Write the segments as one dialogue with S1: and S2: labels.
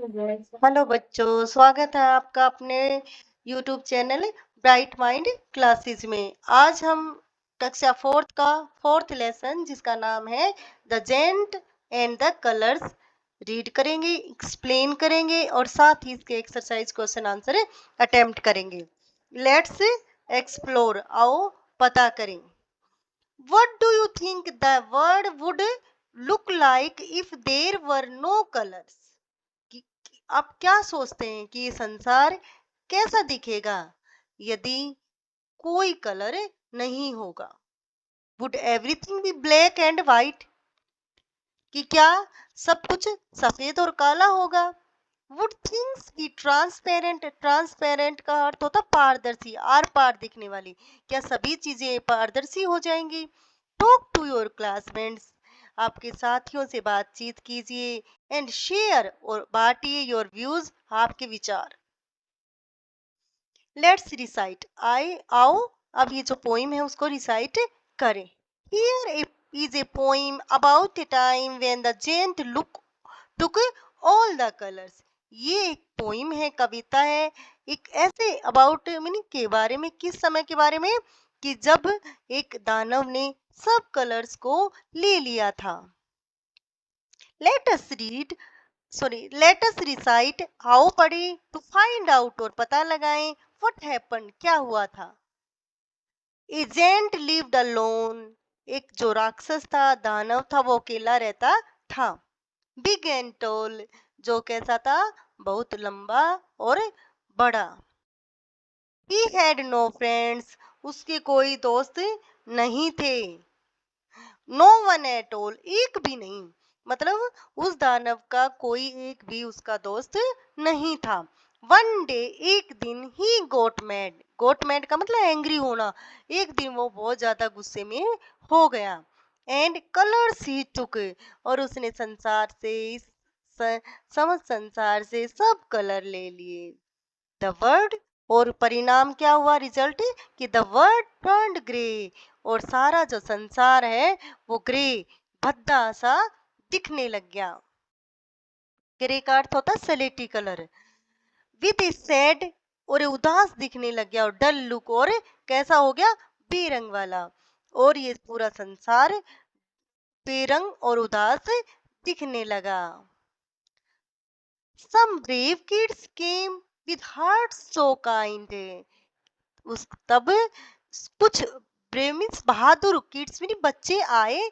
S1: Hello बच्चों, स्वागत है आपका अपने YouTube channel bright mind classes में। आज हम कक्षा फोर्थ का फोर्थ लेसन जिसका नाम है the giant and the colours read करेंगे, एक्सप्लेन करेंगे और साथ ही इसके एक्सरसाइज क्वेश्चन आंसर अटेम्प्ट करेंगे। लेट्स एक्सप्लोर, आओ पता करें। What do you think the world would look like if there were no colors? आप क्या सोचते हैं कि ये संसार कैसा दिखेगा यदि कोई कलर नहीं होगा? Would everything be black and white? कि क्या सब कुछ सफेद और काला होगा? Would things be transparent? Transparent का अर्थ होता पारदर्शी, आर पार दिखने वाली। क्या सभी चीजें पारदर्शी हो जाएंगी? टॉक टू योर क्लासमेट्स, आपके साथियों से बातचीत कीजिए। एंड शेयर, और बांटिए योर व्यूज, आपके विचार। लेट्स रिसाइट, आओ अब ये जो पोइम है उसको रिसाइट करें। Here is a poem about a time when the giant look took all the colours. ये एक पोइम है, कविता है, एक ऐसे अबाउट मीनिंग के बारे में, किस समय के बारे में कि जब एक दानव ने सब कलर्स को ले लिया था। Let us read, let us recite, आओ पढ़े, टू फाइंड आउट, और पता लगाएं, व्हाट हैपेंड, क्या हुआ था। ए जेंट लिव्ड अलोन, एक जो राक्षस था, दानव था, वो अकेला रहता था। बिग एंड टॉल, जो कैसा था, बहुत लंबा और बड़ा। ही हैड नो फ्रेंड्स, उसके कोई दोस्त नहीं थे। नो वन एट ऑल, एक भी नहीं, मतलब उस दानव का कोई एक भी उसका दोस्त नहीं था। वन डे, एक दिन, ही गोट मैड, गोट मैड का मतलब एंग्री होना, एक दिन वो बहुत ज्यादा गुस्से में हो गया। एंड कलर्स ही टुक, और उसने संसार से समस्त संसार से सब कलर ले लिए। द वर्ड, और परिणाम क्या हुआ, रिजल्ट, कि द वर्ड टर्न्ड ग्रे, और सारा जो संसार है वो ग्रे, भद्दा सा दिखने लग गया। ग्रे का अर्थ होता है सलेटी कलर। विद सैड, और उदास दिखने लग गया, और डल लुक, और कैसा हो गया, बेरंग वाला। और ये पूरा संसार बेरंग और उदास दिखने लगा। Some brave kids came with hearts so kind, उस तब कुछ ब्रेव मीन्स बहादुर, किड्स मीन बच्चे आए।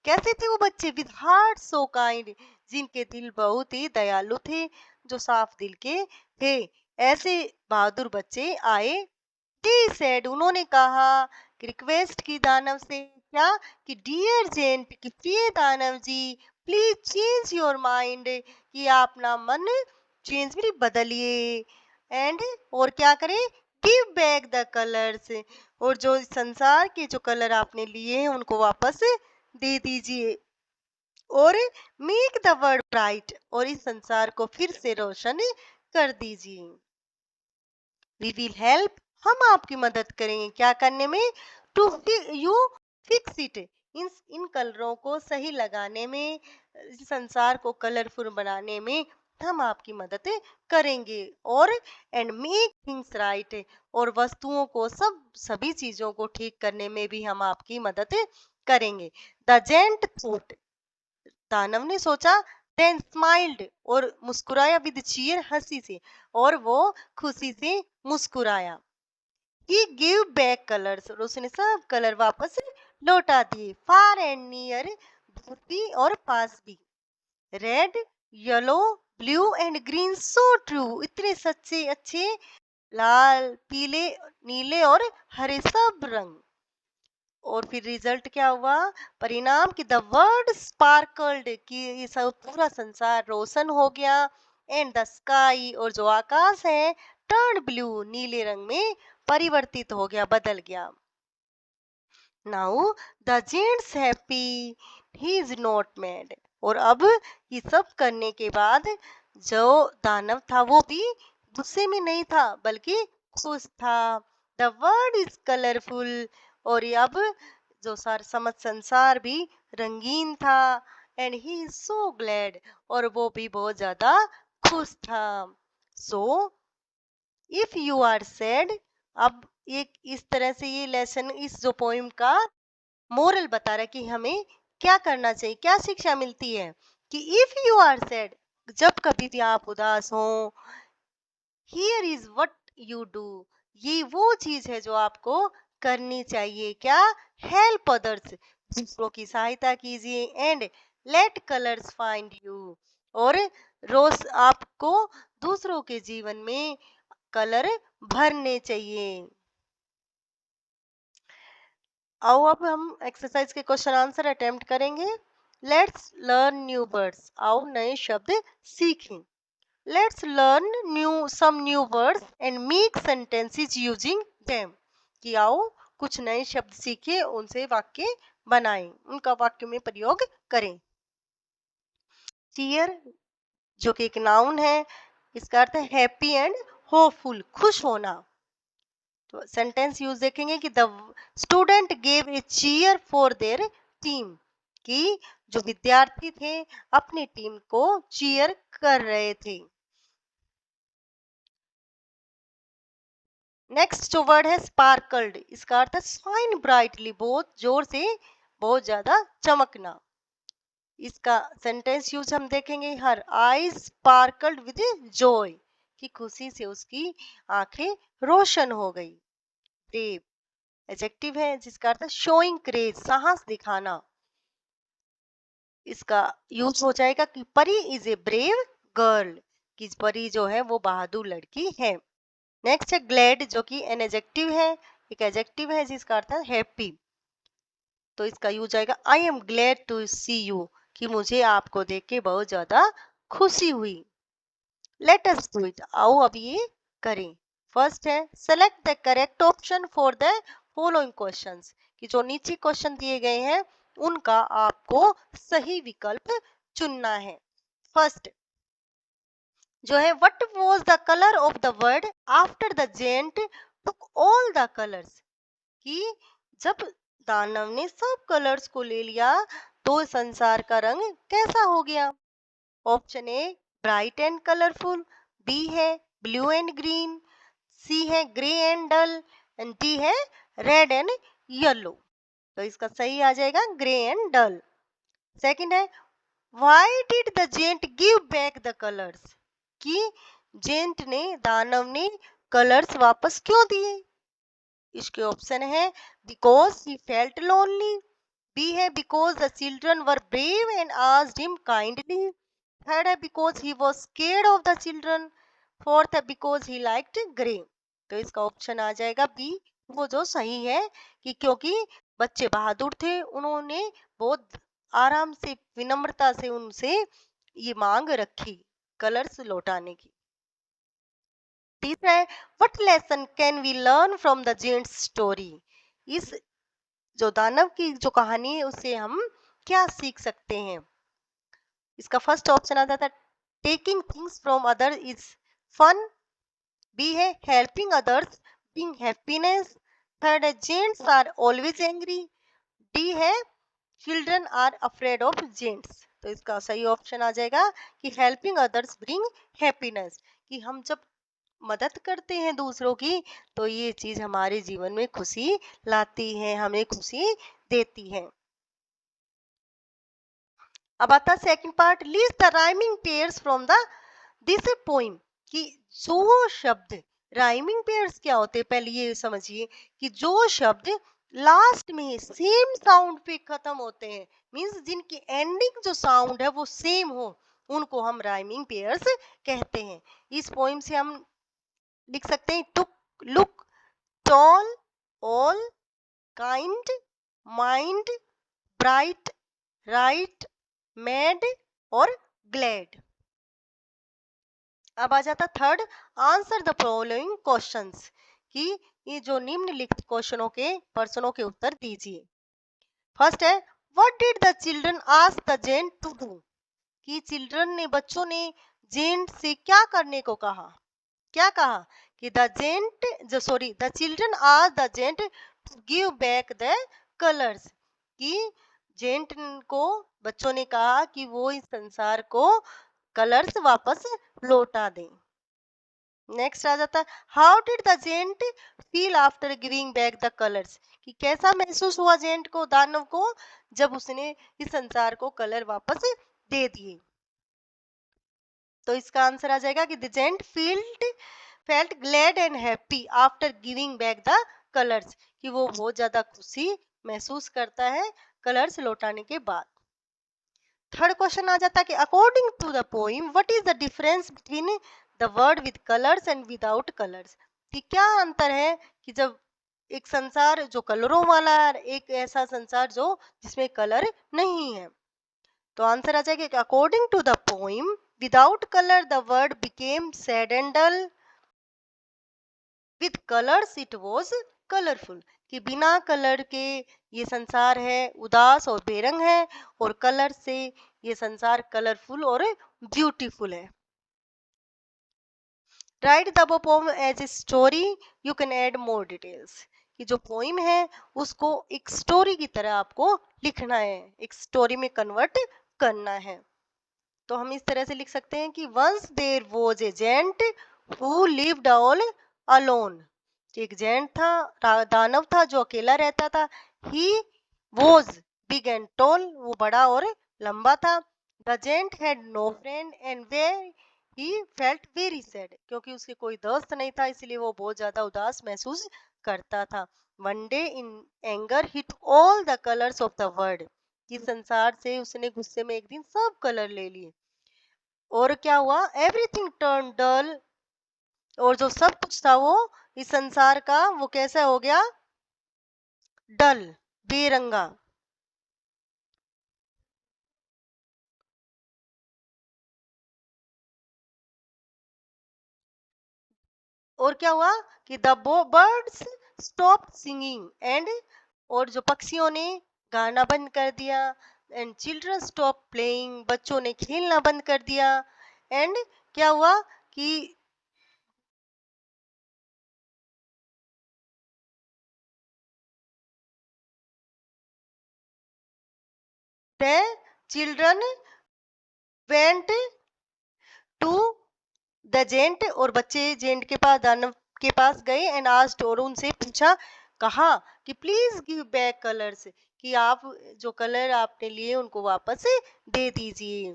S1: कैसे थे वो बच्चे? विद हार्ट सो काइंड, जिनके दिल बहुत ही दयालु थे, जो साफ दिल के थे, ऐसे बहादुर बच्चे आए। दी सेड, उन्होंने कहा, रिक्वेस्ट की दानव से, क्या, कि डियर जेंट, कि प्रिय दानव जी, प्लीज चेंज योर माइंड, कि आप अपना मन चेंज भी बदलिए। एंड, और क्या करें, गिव बैक द कलर्स, और जो संसार के जो कलर आपने लिए हैं उनको वापस दे दीजिए। और मेक द वर्ल्ड ब्राइट, और इस संसार को फिर से रोशन कर दीजिए। वी विल हेल्प, हम आपकी मदद करेंगे, क्या करने में, टू यू फिक्स इट, इन कलरों को सही लगाने में, इस संसार को कलरफुल बनाने में हम आपकी मदद करेंगे। और एंड मेक थिंग्स राइट, और वस्तुओं को, सभी चीजों को ठीक करने में भी हम आपकी मदद करेंगे। द जेंट थॉट, दानव ने सोचा, देन स्माइल्ड, और मुस्कुराया, विद चीयर, हंसी से, और वो खुशी से मुस्कुराया। ही गिव बैक कलर्स, और उसने सब कलर वापस लौटा दिए। फार एंड नियर, दूर भी और पास भी। Red, yellow, blue and green, so true, इतने सच्चे अच्छे, लाल, पीले, नीले और हरे, सब रंग। और फिर रिजल्ट क्या हुआ, परिणाम, कि द वर्ल्ड स्पार्कल्ड, कि ये सब पूरा संसार रोशन हो गया। एंड द स्काई, और जो आकाश है, टर्न ब्लू, नीले रंग में परिवर्तित हो गया, बदल गया। Now the gents happy, he is not mad, और अब ये सब करने के बाद जो दानव था वो भी गुस्से में नहीं था, बल्कि खुश था। द वर्ल्ड इज कलरफुल, और ये अब जो समस्त संसार भी रंगीन था। And he is so glad, और वो भी बहुत ज्यादा खुश था। So if you are sad, अब एक इस तरह से ये लेसन, इस जो पोइम का मोरल बता रहा है कि हमें क्या करना चाहिए, क्या शिक्षा मिलती है कि इफ यू आर सैड, जब कभी भी आप उदास हो, here is what you do, ये वो चीज है जो आपको करनी चाहिए। क्या? हेल्प अदर्स, दूसरों की सहायता कीजिए। And let colours find you, और रोज आपको दूसरों के जीवन में कलर भरने चाहिए। आओ अब हम एक्सरसाइज के क्वेश्चन आंसर अटेम्प्ट करेंगे। लेट्स लर्न न्यू वर्ड्स, आओ नए शब्द सीखें। Let's learn new words and make sentences using them, कि आओ कुछ नए शब्द सीखें, उनसे वाक्य बनाएं, उनका वाक्य में प्रयोग करें। चीयर, जो कि एक नाउन है, इसका अर्थ है हैप्पी एंड होपफुल, खुश होना। तो सेंटेंस यूज देखेंगे कि the student gave a cheer for their team, कि जो विद्यार्थी थे अपनी टीम को चीयर कर रहे थे। नेक्स्ट जो वर्ड है स्पार्कल्ड, इसका अर्थ है शाइन ब्राइटली, बहुत जोर से, बहुत ज्यादा चमकना। इसका सेंटेंस यूज हम देखेंगे, her eyes sparkled with Joy, कि खुशी से उसकी आंखें रोशन हो गई। ब्रेव एडजेक्टिव है जिसका अर्थ है शोइंग करेज, साहस दिखाना। इसका यूज हो जाएगा कि परी इज ए ब्रेव गर्ल, कि परी जो है वो बहादुर लड़की है। नेक्स्ट है ग्लैड, जो कि एन एडजेक्टिव है, एक एडजेक्टिव है जिसका अर्थ है हैप्पी। तो इसका यूज आएगा I am glad to see you, कि मुझे आपको देख के बहुत ज्यादा खुशी हुई। लेट अस डू इट, आओ अब ये करें। फर्स्ट है select the correct option for the following questions, कि जो नीचे क्वेश्चन दिए गए हैं उनका आपको सही विकल्प चुनना है। फर्स्ट जो है what was the colour of the world after the giant took all the colours, कि जब दानव ने सब कलर्स को ले लिया तो संसार का रंग कैसा हो गया। Option A bright and colourful, B है ब्लू एंड ग्रीन, सी है grey and dull, and D है रेड एंड येलो। तो इसका सही आ जाएगा ग्रे एंड डल। सेकंड है why did the giant give back the colours, कि जेंट ने, दानव ने कलर्स वापस क्यों दिए। इसके ऑप्शन है because he felt lonely, B है because the children were brave and asked him kindly, third है because he was scared of the children, fourth है बिकॉज ही लाइक्ड ग्रे। तो इसका ऑप्शन आ जाएगा बी, वो जो सही है, कि क्योंकि बच्चे बहादुर थे, उन्होंने बहुत आराम से, विनम्रता से उनसे ये मांग रखी कलर्स लौटाने की। तीसरा है what lesson can we learn from the giant's story, इस जो दानव की जो कहानी है उससे हम क्या सीख सकते हैं। इसका फर्स्ट ऑप्शन आता था taking things from other is fun, B है helping others being happiness, third है gents are always angry, D है children are afraid of gents. तो इसका सही ऑप्शन आ जाएगा कि हेल्पिंग अदर्स ब्रिंग हैप्पीनेस, कि हम जब मदद करते हैं दूसरों की तो ये चीज हमारे जीवन में खुशी लाती है, हमें खुशी देती है। अब आता second part, list the rhyming pairs from the this poem, कि जो शब्द, राइमिंग पेयर्स क्या होते हैं पहले ये समझिए, कि जो शब्द लास्ट में सेम साउंड पे खत्म होते हैं, मींस जिनकी एंडिंग जो साउंड है वो सेम हो, उनको हम राइमिंग पेयर्स कहते हैं। इस पोइम से हम लिख सकते हैं took, look, tall, all, kind, mind, bright, right, mad और ग्लैड। अब आ जाता third, answer the following questions, कि ये जो निम्नलिखित क्वेश्चनों के प्रश्नों के उत्तर दीजिए। फर्स्ट है what did the children ask the giant to do, कि चिल्ड्रन ने, बच्चों ने जेंट से क्या करने को कहा। क्या कहा कि द जेंट जो sorry the children ask the giant to give back the colours, कि जेंट को, बच्चों ने कहा कि वो इस संसार को कलर्स वापस लौटा दें। नेक्स्ट आ जाता है, how did the giant feel after giving back the colours, कि कैसा महसूस हुआ जेंट को, दानव को, जब उसने इस संसार को कलर वापस दे दिए। तो इसका आंसर आ जाएगा कि the giant felt glad and happy after giving back the colours, कि वो बहुत ज्यादा खुशी महसूस करता है कलर्स लौटाने के बाद। थर्ड क्वेश्चन आ जाता है कि according to the poem what is the difference between the world with colours and without colours, कि क्या अंतर है कि जब एक संसार जो कलरों वाला है, एक ऐसा संसार जो जिसमें कलर नहीं है। तो आंसर आ जाएगा कि according to the poem without colour the world became sad and dull, with colours it was colourful, कि बिना कलर के ये संसार है उदास और बेरंग है, और कलर से ये संसार कलरफुल और ब्यूटीफुल है। Write the poem as a story, you can add more details, कि जो पोइम है उसको एक स्टोरी की तरह आपको लिखना है, एक स्टोरी में कन्वर्ट करना है। तो हम इस तरह से लिख सकते हैं कि once there was a giant who lived all alone, एक जेंट था, दानव था जो अकेला रहता था। He was big and tall, वो बड़ा और लंबा था। The giant had no friend and way he felt very sad, क्योंकि उसके कोई दोस्त नहीं था, इसलिए वो बहुत ज्यादा उदास महसूस करता था। One day in anger hit all the colours of the world, इस संसार से उसने गुस्से में एक दिन सब कलर ले लिए, और क्या हुआ, एवरीथिंग टर्न डल, और जो सब कुछ था वो इस संसार का वो कैसा हो गया, डल, बेरंगा। और क्या हुआ कि the birds stop singing and, और जो पक्षियों ने गाना बंद कर दिया, एंड चिल्ड्रन स्टॉप प्लेइंग, बच्चों ने खेलना बंद कर दिया, एंड क्या हुआ कि the children went to the giant, और बच्चे जेंट के पास, दानव के पास गए, एंड आस्क्ड, और उनसे पूछा, कहा कि प्लीज गिव बैक कलर्स, कि आप जो कलर आपने लिए उनको वापस दे दीजिए।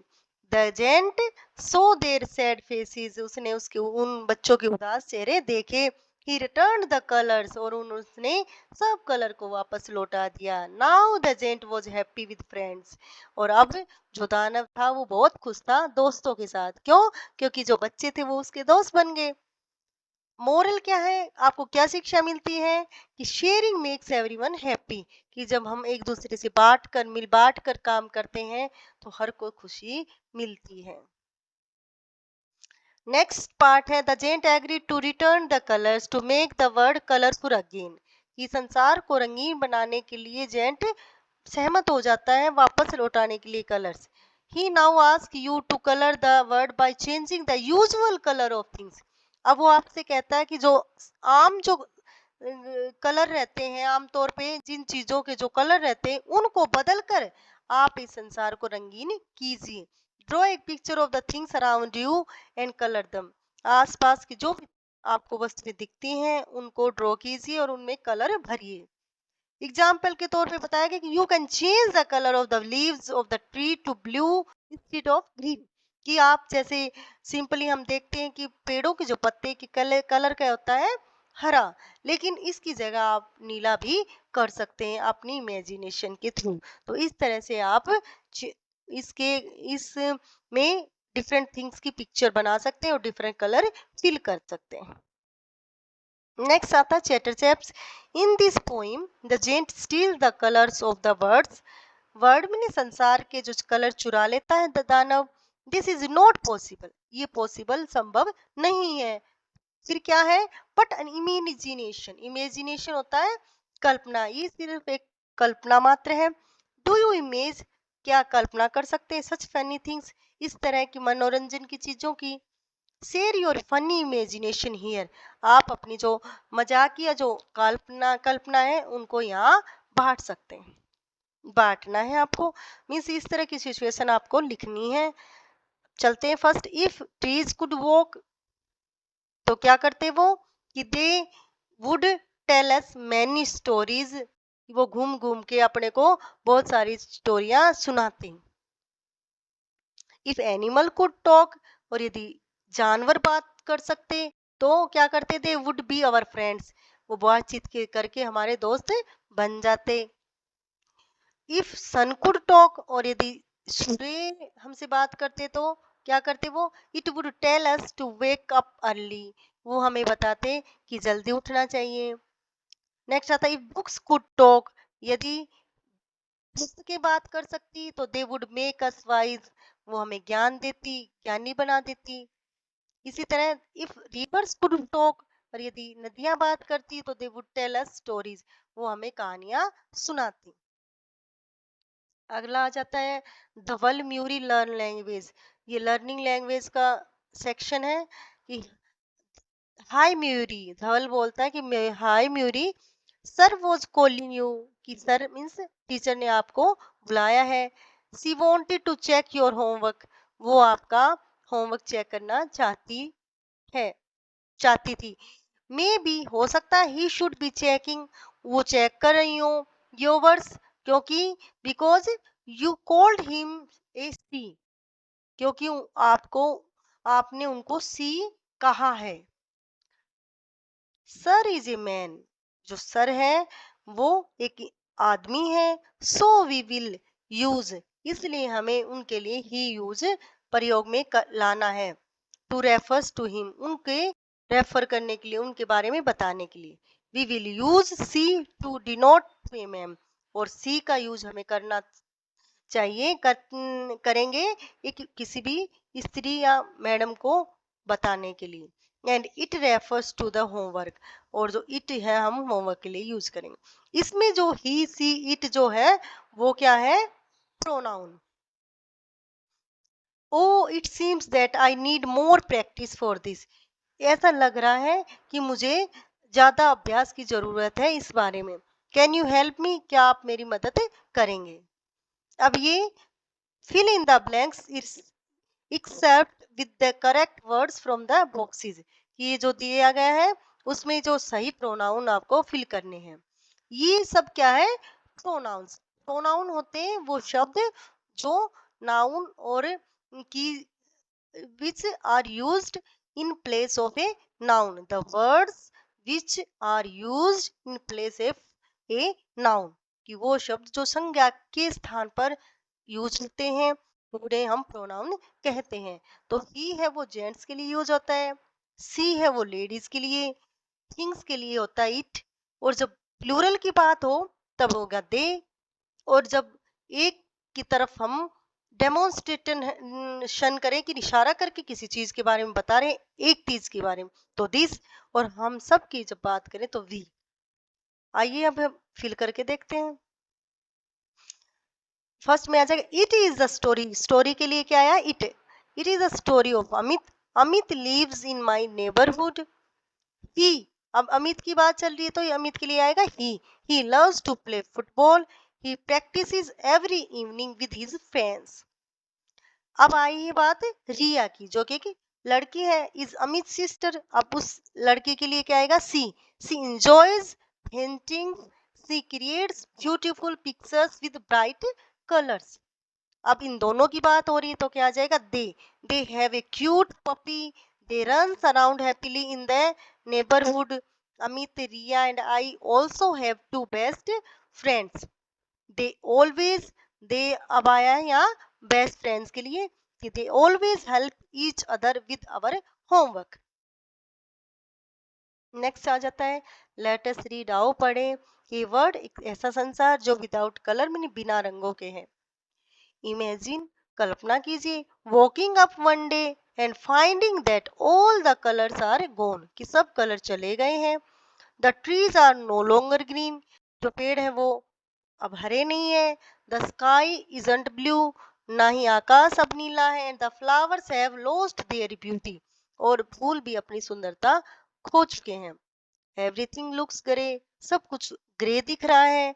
S1: The giant saw their sad faces, उसने उसके उन बच्चों के उदास चेहरे देखे। ही रिटर्न द कलर्स, और उसने सब कलर को वापस लौटा दिया। Now the giant was happy with friends, और अब जो दानव था वो बहुत खुश था दोस्तों के साथ। क्यों? क्योंकि जो बच्चे थे वो उसके दोस्त बन गए। मोरल क्या है, आपको क्या शिक्षा मिलती है, कि शेयरिंग मेक्स एवरीवन हैप्पी, कि जब हम एक दूसरे से मिल बांट कर काम करते हैं तो हर को खुशी मिलती है। नेक्स्ट पार्ट है, the giant agree to return the colours to make the world colourful again, कि संसार को रंगीन बनाने के लिए जेंट सहमत हो जाता है वापस लौटाने के लिए colours. He now ask you to colour the world by changing the usual colour of things, अब वो आपसे कहता है कि जो आम जो कलर रहते हैं, आमतौर पे जिन चीजों के जो कलर रहते हैं उनको बदल कर आप इस संसार को रंगीन कीजिए। ड्रॉ एक picture of the things around you and colour दम, आसपास की जो भी आपको वस्तुएं दिखती हैं उनको ड्रॉ कीजिए और उनमें कलर भरिए। एग्जाम्पल के तौर पे बताया गया कि you can change the colour of the leaves of the tree to blue instead of green, कि आप जैसे सिंपली हम देखते हैं कि पेड़ों के जो पत्ते के कलर कलर का होता है हरा, लेकिन इसकी जगह आप नीला भी कर सकते हैं अपनी इमेजिनेशन के थ्रू। तो इस तरह से आप इसके इस में डिफरेंट थिंग्स की पिक्चर बना सकते हैं और डिफरेंट कलर फिल कर सकते हैं। नेक्स्ट आता है chatter chaps. In this poem the giant steal the colours of the birds, world में संसार के जो कलर चुरा लेता है द दानव। दिस इज नॉट पॉसिबल, ये पॉसिबल संभव नहीं है। फिर क्या है, बट एन इमेजिनेशन, इमेजिनेशन होता है कल्पना, ये सिर्फ एक कल्पना मात्र है। डू यू इमेज, क्या कल्पना कर सकते हैं सच फनी थिंग्स, इस तरह की मनोरंजन की चीजों की। Share your funny imagination here, आप अपनी जो मजाकिया जो कल्पना कल्पना है उनको यहाँ बांट सकते हैं। बांटना है आपको, मीन्स इस तरह की सिचुएशन आपको लिखनी है। चलते हैं first. If trees could walk, तो क्या करते वो कि they would tell us many stories, वो घूम घूम के अपने को बहुत सारी स्टोरियां सुनाते। इफ एनिमल कुड टॉक, और यदि जानवर बात कर सकते तो क्या करते थे, वुड बी अवर फ्रेंड्स, वो बातचीत के करके हमारे दोस्त बन जाते। इफ सन कुड टॉक, और यदि सूर्य हमसे बात करते तो क्या करते वो, it would tell us to wake up early, वो हमें बताते कि जल्दी उठना चाहिए। नेक्स्ट आता है इफ बुक्स कुड टॉक, यदि पुस्तकें बात कर सकती तो they would make us wise, वो हमें ज्ञान देती, ज्ञानी बना देती। इसी तरह इफ रिवर्स कुड टॉक, और यदि नदियां बात करती तो they would tell us stories, वो हमें कहानियां सुनाती। अगला आ जाता है धवल म्यूरी लर्न लैंग्वेज, ये लर्निंग लैंग्वेज का सेक्शन है कि हाय म्यूरी, धवल बोलता है कि hi Muri, sir was calling you, कि सर मीन्स टीचर ने आपको बुलाया है। She wanted to check your homework, वो आपका होमवर्क चेक करना है चाहती थी। मे बी हो सकता है ही शुड बी चेकिंग, वो चेक कर रही हो योवर्स, क्योंकि because you called him a she, क्योंकि आपको आपने उनको सी कहा है। सर इज ए मैन, जो सर है वो एक आदमी है। सो वी विल यूज, इसलिए हमें उनके लिए ही यूज प्रयोग में लाना है। टू रेफर्स टू हिम, उनके रेफर करने के लिए, उनके बारे में बताने के लिए। We will use she to denote ma'am, और सी का यूज हमें करना चाहिए करेंगे एक किसी भी स्त्री या मैडम को बताने के लिए। And it refers to the homework, और जो इट है हम होमवर्क के लिए यूज करेंगे। इसमें जो ही सी इट जो है वो क्या है, pronoun. Oh it seems that I need more practice for this, ऐसा लग रहा है कि मुझे ज्यादा अभ्यास की जरूरत है इस बारे में। कैन यू हेल्प मी, क्या आप मेरी मदद करेंगे। अब ये fill in the blanks except with the correct words from the boxes, ये जो दिया गया है उसमें जो सही प्रोनाउन आपको फिल करने हैं। ये सब क्या है, प्रोनाउंस। प्रोनाउन होते हैं वो शब्द जो नाउन और की which are used in place of a noun, the words which are used in place of a noun, कि वो शब्द जो संज्ञा के स्थान पर यूज होते हैं उन्हें हम प्रोनाउन कहते हैं। तो ही है वो जेंट्स के लिए यूज होता है, सी है वो लेडीज के लिए, थिंग्स के लिए होता है इट, और जब प्लूरल की बात हो तब होगा दे, और जब एक की तरफ हम डेमोन्स्ट्रेशन करें कि इशारा करके किसी चीज के बारे में बता रहे हैं, एक चीज के बारे में, तो दिस, और हम सब की जब बात करें तो वी। आइए अब हम फिल करके देखते हैं। फर्स्ट में आ जाएगा it is the story, story के लिए क्या आया, it is the story of Amit, Amit lives in my neighbourhood. He, अब अमित की बात चल रही है तो ये अमित के लिए आएगा he loves to play football, he practices every evening with his friends. अब आई है बात रिया की, जो कि लड़की है, इज अमित सिस्टर, अब उस लड़की के लिए क्या आएगा, she enjoys painting, she creates beautiful pictures with bright colours. अब इन दोनों की बात हो रही है तो क्या आ जाएगा, they have a cute puppy, they runs around happily in the neighbourhood. Amit, Riya and I also have two best friends, they always, they अब आया है यहाँ बेस्ट फ्रेंड्स के लिए, कि they always help each other with our homework. Next आ जाता है लेट अस रीड, आओ पढ़े। ये वर्ड, एक ऐसा संसार जो विदाउट कलर में बिना रंगों के है। इमेजिन, कल्पना कीजिए, walking up one day and finding that all the colours are gone, कि सब कलर चले गए हैं। The trees are no longer green, जो पेड़ है वो अब हरे नहीं है। द स्काई इजंट ब्लू, ना ही आकाश अब नीला है। The flowers have lost their beauty, और फूल भी अपनी सुंदरता खो चुके हैं। एवरीथिंग लुक्स ग्रे, सब कुछ ग्रे दिख रहा है,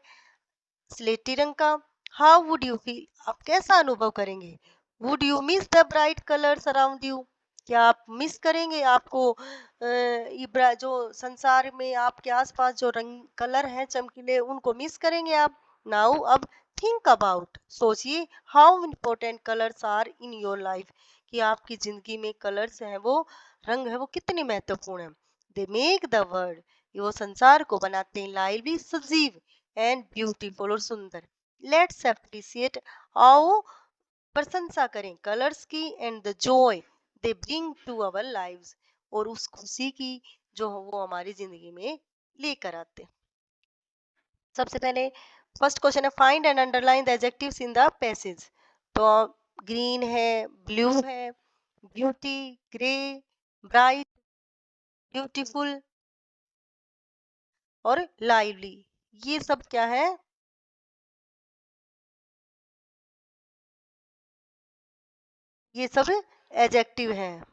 S1: स्लेटी रंग का। हाउ वुड यू फील, आप कैसा अनुभव करेंगे, would you miss the bright colours around you? क्या आप मिस करेंगे? आपको जो संसार में आपके आसपास जो रंग कलर हैं चमकीले, उनको मिस करेंगे आप? नाउ अब थिंक अबाउट, सोचिए, how important colours are in your life, कि आपकी जिंदगी में कलर्स हैं, वो रंग है, वो कितने महत्वपूर्ण हैं। दे मेक द वर्ल्ड, वो संसार को बनाते हैं लाइवली, सजीव एंड ब्यूटीफुल और सुंदर। लेट्स अप्रिशिएट, आओ प्रशंसा करें कलर्स की, and the joy they bring to our lives, और उस खुशी की जो वो हमारी जिंदगी में लेकर आते हैं। सबसे पहले फर्स्ट क्वेश्चन है, find and underline the adjectives in the passage. तो ग्रीन है, ब्लू है, ब्यूटी, ग्रे, ब्राइट, ब्यूटीफुल और लाइवली, ये सब क्या है? ये सब एडजेक्टिव हैं।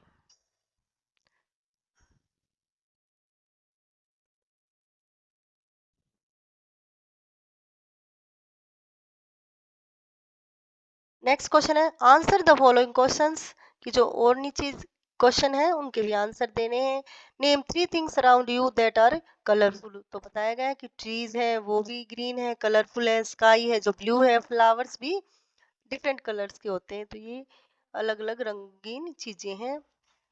S1: नेक्स्ट क्वेश्चन है, आंसर द फॉलोइंग क्वेश्चंस, कि जो और नीचे क्वेश्चन है उनके भी आंसर देने हैं। Name three things around you that are colourful, तो बताया गया है कि ट्रीज है वो भी ग्रीन है, कलरफुल है, स्काई है जो ब्लू है, फ्लावर्स भी डिफरेंट कलर्स के होते हैं, तो ये अलग अलग रंगीन चीजें हैं।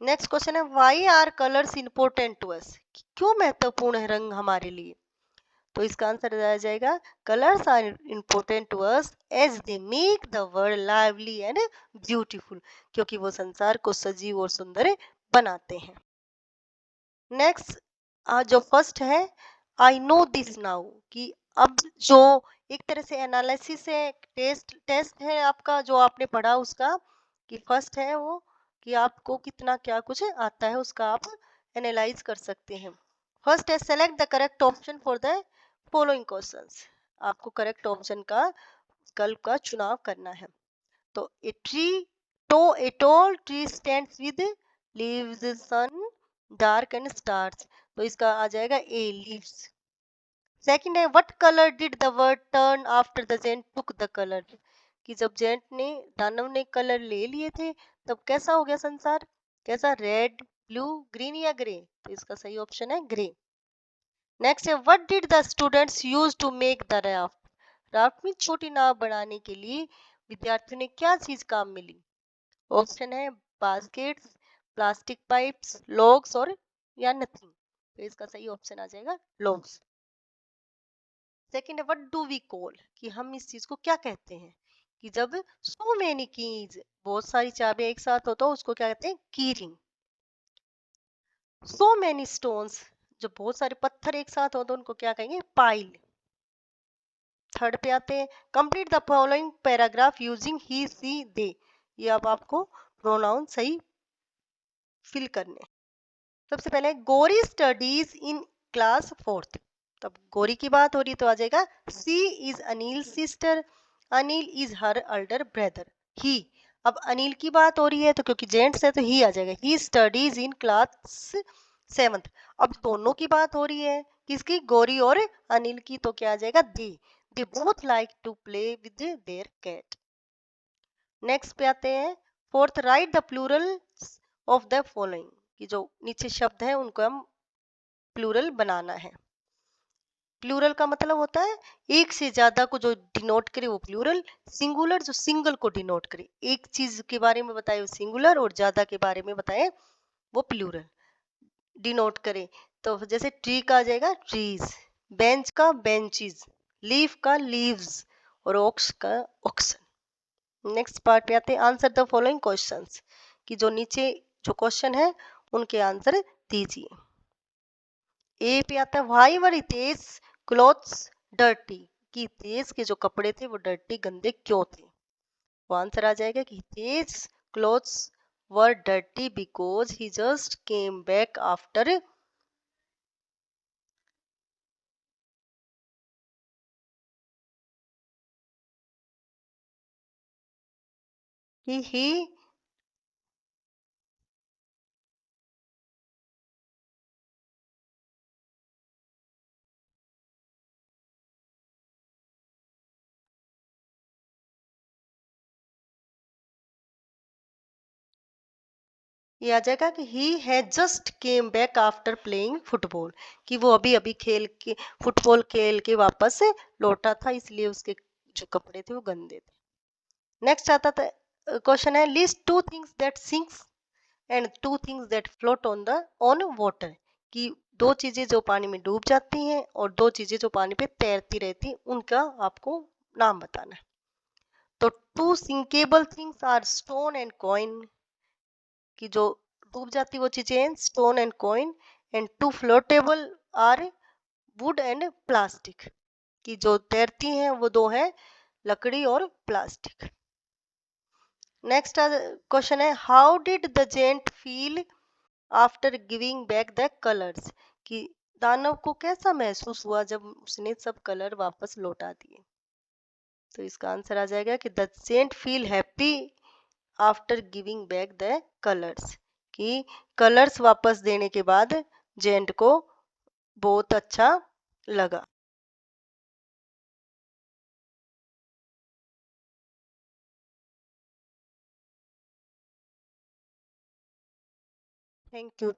S1: नेक्स्ट क्वेश्चन है, why are colours important to us, क्यों महत्वपूर्ण है रंग हमारे लिए? तो इसका आंसर दिया जाएगा, colours are important to us as they make the world lively and beautiful, क्योंकि वो संसार को सजीव और सुंदर बनाते हैं। नेक्स्ट जो फर्स्ट है, आई नो दिस नाउ, कि अब जो एक तरह से एनालिसिस है, टेस्ट टेस्ट है आपका, जो आपने पढ़ा उसका, कि फर्स्ट है वो कि आपको कितना क्या कुछ आता है, उसका आप एनालाइज कर सकते हैं। फर्स्ट है, select the correct option for the following questions, आपको करेक्ट ऑप्शन का विकल्प का चुनाव करना है। तो ए ट्री, तो a tall tree stands with leaves, sun, dark and stars, तो इसका आ जाएगा ए, लीव्स। सेकंड है, what colour did the world turn after the giant took the colour, कि जब जेंट ने, दानव ने कलर ले लिए थे, तब कैसा हो गया संसार, कैसा, रेड, ब्लू, ग्रीन या ग्रे, तो इसका सही ऑप्शन है ग्रे। नेक्स्ट है, what did the students use to make the raft, raft में छोटी नाव बनाने के लिए विद्यार्थियों ने क्या चीज काम में ली? ऑप्शन है बास्केट्स, प्लास्टिक पाइप्स, लॉग्स और या नथिंग, तो इसका सही ऑप्शन आ जाएगा लॉग्स। सेकंड है, व्हाट डू वी कॉल, कि हम इस चीज को क्या कहते हैं? कि जब सो मेनी कीज, बहुत सारी चाबियां एक साथ हो तो उसको क्या कहते हैं? की रिंग। सो मेनी स्टोन्स, जब बहुत सारे पत्थर एक साथ हो तो उनको क्या कहेंगे? पाइल। थर्ड पे आते हैं, complete the following paragraph using he, she, they, ये अब आपको प्रोनाउन सही फिल करने। सबसे पहले, गोरी स्टडीज इन क्लास फोर्थ, तब गोरी की बात हो रही तो आ जाएगा, she is Anil sister, Anil is her elder brother. He, अब अनिल की बात हो रही है तो क्योंकि जेंट्स है तो ही आ जाएगा, he studies in class seventh. अब दोनों की बात हो रही है, किसकी? गोरी और अनिल की, तो क्या आ जाएगा? They both like to play with their cat. Next पे आते हैं, fourth, write the plural of the following, कि जो नीचे शब्द है उनको हम प्लूरल बनाना है। प्लूरल का मतलब होता है एक से ज्यादा को जो डिनोट करे वो प्लूरल, सिंगुलर जो सिंगल को डिनोट करे, एक चीज के बारे में बताए वो सिंगुलर और ज्यादा के बारे में बताए वो प्लूरल डिनोट करे। तो जैसे ट्री का आ जाएगा ट्रीज, बेंच का बेंचेस, लीफ का लीव्स और ऑक्स का ऑक्सन। नेक्स्ट पार्ट पे आते हैं, आंसर द फॉलोइंग क्वेश्चंस, कि जो नीचे जो क्वेश्चन है उनके आंसर दीजिए। ए पे आता है, why were Hitesh clothes dirty, कि हितेश के जो कपड़े थे वो डर्टी, गंदे क्यों थे? वो आंसर आ जाएगा कि Hitesh clothes were dirty because he just came back after, he ये आ जाएगा कि he has just came back after playing football, कि वो अभी अभी खेल के फुटबॉल खेल के वापस लौटा था, इसलिए उसके जो कपड़े थे वो गंदे थे। नेक्स्ट आता था क्वेश्चन है, list two things that sinks and two things that float on water, कि दो चीजें जो पानी में डूब जाती हैं और दो चीजें जो पानी पे तैरती रहती हैं, उनका आपको नाम बताना है। तो two sinkable things are stone and coin, कि जो डूब जाती वो चीजें हैं stone and coin, and two floatable are wood and plastic, कि जो तैरती हैं वो दो हैं लकड़ी और प्लास्टिक। नेक्स्ट क्वेश्चन है, how did the giant feel after giving back the colours, कि दानव को कैसा महसूस हुआ जब उसने सब कलर वापस लौटा दिए। तो इसका आंसर आ जाएगा कि the saint feel happy after giving back the colours, कि कलर्स वापस देने के बाद जेंट को बहुत अच्छा लगा। Thank you.